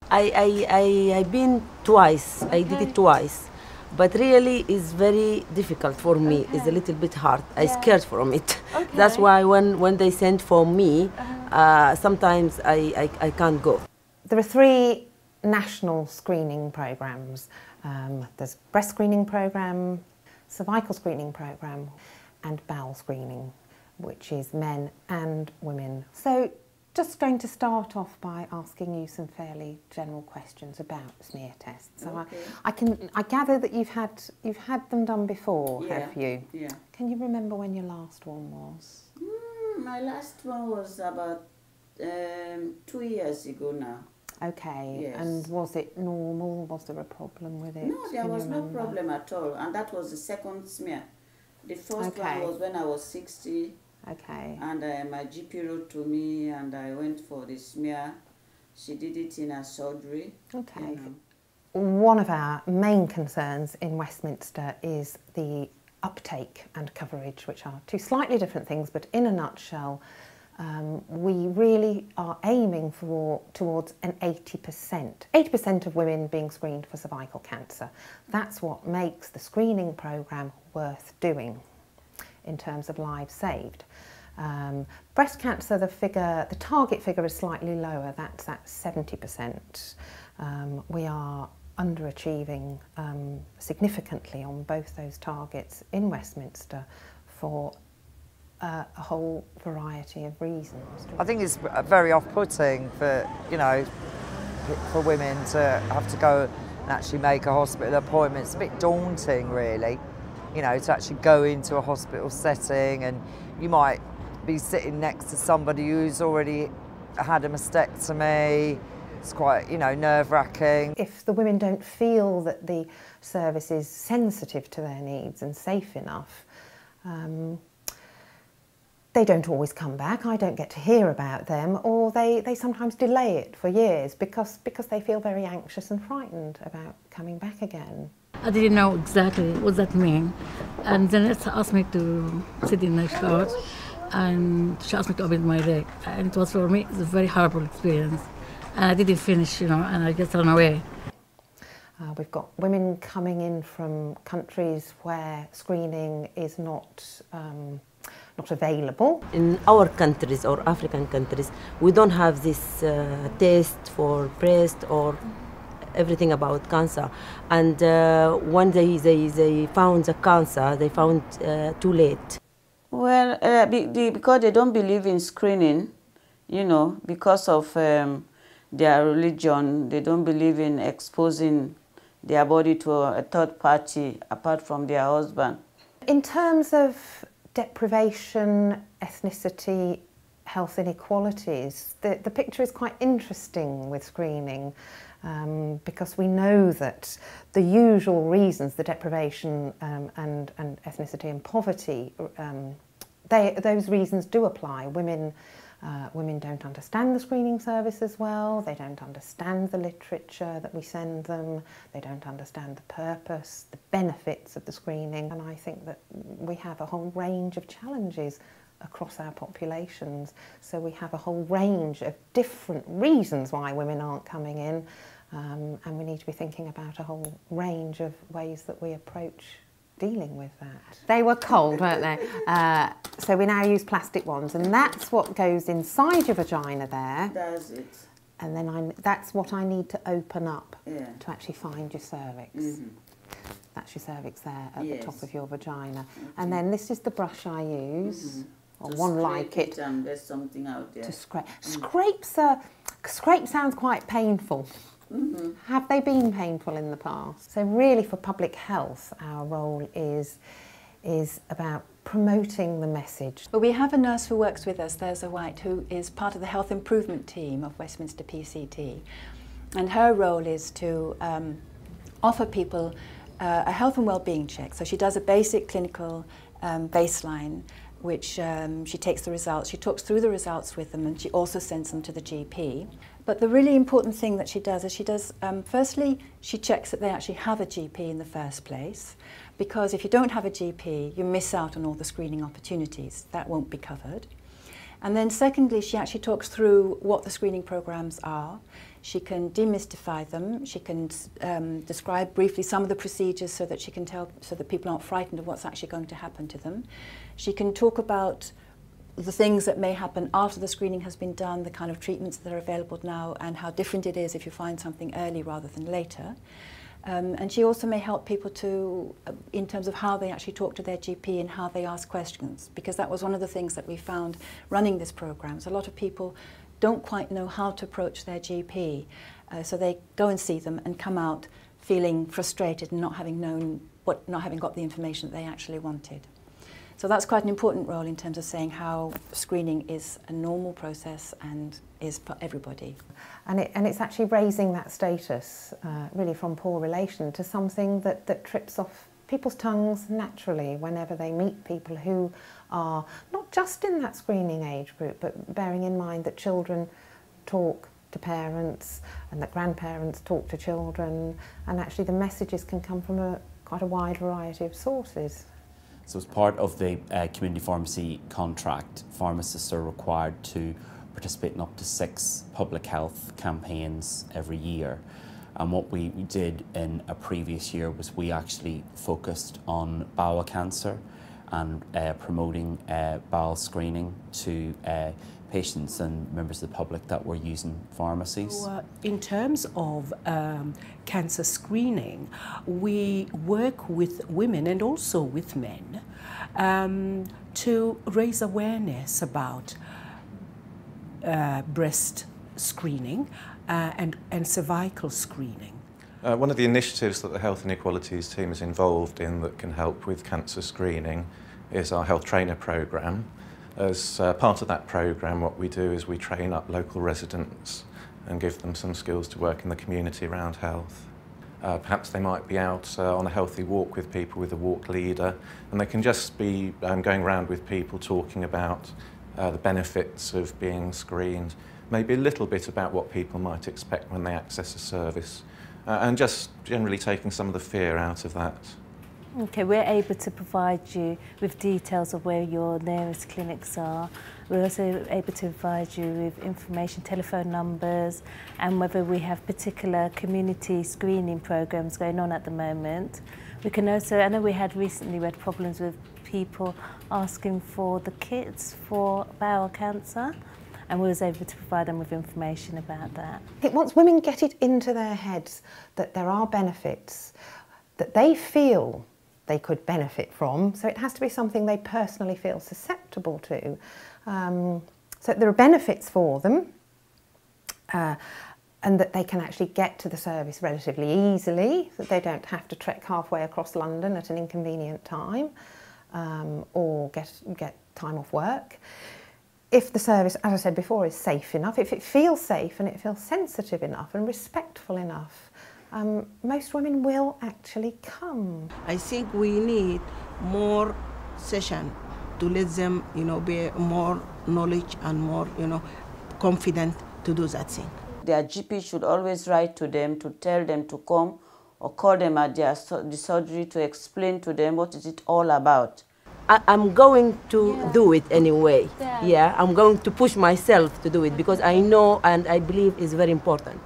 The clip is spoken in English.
I've been twice. I did it twice, but really it's very difficult for me. It's a little bit hard. I scared from it. That's why when they send for me, sometimes I can't go. There are 3 national screening programs. There's breast screening program, cervical screening program, and bowel screening, which is men and women. So just going to start off by asking you some fairly general questions about smear tests. So I gather that you've had them done before, have you? Yeah. Can you remember when your last one was? My last one was about 2 years ago now. Okay, Yes. and was it normal? Was there a problem with it? No, there Can you was no remember? problem at all, and that was the second smear. The first one was when I was 60, Okay. and my GP wrote to me, and I went for the smear. She did it in a surgery. Okay. You One of our main concerns in Westminster is the uptake and coverage, which are 2 slightly different things, but in a nutshell, we really are aiming towards an 80%. 80% of women being screened for cervical cancer. That's what makes the screening programme worth doing in terms of lives saved. Breast cancer, the target figure is slightly lower, that's at 70%. We are underachieving significantly on both those targets in Westminster for a whole variety of reasons. I think it's very off-putting for, for women to have to go and actually make a hospital appointment. It's a bit daunting, really, to actually go into a hospital setting, and you might be sitting next to somebody who's already had a mastectomy. It's quite, nerve-wracking. If the women don't feel that the service is sensitive to their needs and safe enough, they don't always come back. I don't get to hear about them, or they sometimes delay it for years because they feel very anxious and frightened about coming back again. I didn't know exactly what that meant, and then it asked me to sit in the couch, and she asked me to open my leg, and it was, for me, it's a very horrible experience, and I didn't finish, and I just ran away. We've got women coming in from countries where screening is not available. In our countries or African countries, we don't have this test for breast or everything about cancer. And when they found the cancer, they found too late. Well, because they don't believe in screening, because of their religion, they don't believe in exposing their body to a third party apart from their husband. In terms of deprivation, ethnicity, health inequalities, the picture is quite interesting with screening because we know that the usual reasons, the deprivation and ethnicity and poverty, those reasons do apply. Women don't understand the screening service as well, they don't understand the literature that we send them, they don't understand the purpose, the benefits of the screening, and I think that we have a whole range of challenges across our populations. So we have a whole range of different reasons why women aren't coming in, and we need to be thinking about a whole range of ways that we approach dealing with that. They were cold, weren't they? So we now use plastic ones, and that's what goes inside your vagina there. That's it. And then that's what I need to open up to actually find your cervix. Mm-hmm. That's your cervix there at the top of your vagina. Okay. And then this is the brush I use, or to one like it, and there's something out there. to scrape. Scrape sounds quite painful. Have they been painful in the past? So really for public health, our role is about promoting the message. Well, we have a nurse who works with us, Thurza White, who is part of the health improvement team of Westminster PCT. And her role is to offer people a health and well-being check. So she does a basic clinical baseline, which she takes the results, she talks through the results with them, and she also sends them to the GP. But the really important thing that she does is firstly, she checks that they actually have a GP in the first place, because if you don't have a GP, you miss out on all the screening opportunities. That won't be covered. And then secondly, she actually talks through what the screening programs are. She can demystify them. She can describe briefly some of the procedures so that she can tell, so that people aren't frightened of what's actually going to happen to them. She can talk about the things that may happen after the screening has been done, the kind of treatments that are available now, and how different it is if you find something early rather than later. And she also may help people to, in terms of how they actually talk to their GP and how they ask questions, because that was one of the things that we found running this programme. So a lot of people don't quite know how to approach their GP, so they go and see them and come out feeling frustrated and not having got the information that they actually wanted. So that's quite an important role in terms of saying how screening is a normal process and is for everybody. And it's actually raising that status, really from poor relation, to something that trips off people's tongues naturally whenever they meet people who are not just in that screening age group, but bearing in mind that children talk to parents and that grandparents talk to children, and actually the messages can come from quite a wide variety of sources. So as part of the community pharmacy contract, pharmacists are required to participate in up to 6 public health campaigns every year. And what we did in a previous year was we actually focused on bowel cancer and promoting bowel screening to patients and members of the public that were using pharmacies. So, in terms of cancer screening, we work with women and also with men to raise awareness about breast screening and cervical screening. One of the initiatives that the Health Inequalities team is involved in that can help with cancer screening is our Health Trainer programme. As part of that programme, what we do is we train up local residents and give them some skills to work in the community around health. Perhaps they might be out on a healthy walk with people with a walk leader, and they can just be going around with people talking about the benefits of being screened, maybe a little bit about what people might expect when they access a service, and just generally taking some of the fear out of that. Okay, we're able to provide you with details of where your nearest clinics are. We're also able to provide you with information, telephone numbers, and whether we have particular community screening programs going on at the moment. We can also, I know we had problems with people asking for the kits for bowel cancer, and we was able to provide them with information about that. I think once women get it into their heads that there are benefits that they feel they could benefit from, so it has to be something they personally feel susceptible to. So there are benefits for them, and that they can actually get to the service relatively easily, that they don't have to trek halfway across London at an inconvenient time, or get time off work. If the service, as I said before, is safe enough, if it feels safe and it feels sensitive enough and respectful enough, most women will actually come. I think we need more session to let them, be more knowledge and more, confident to do that thing. Their GP should always write to them to tell them to come, or call them at the surgery to explain to them what is it all about. I'm going to do it anyway. Yeah, I'm going to push myself to do it because I know and I believe it's very important.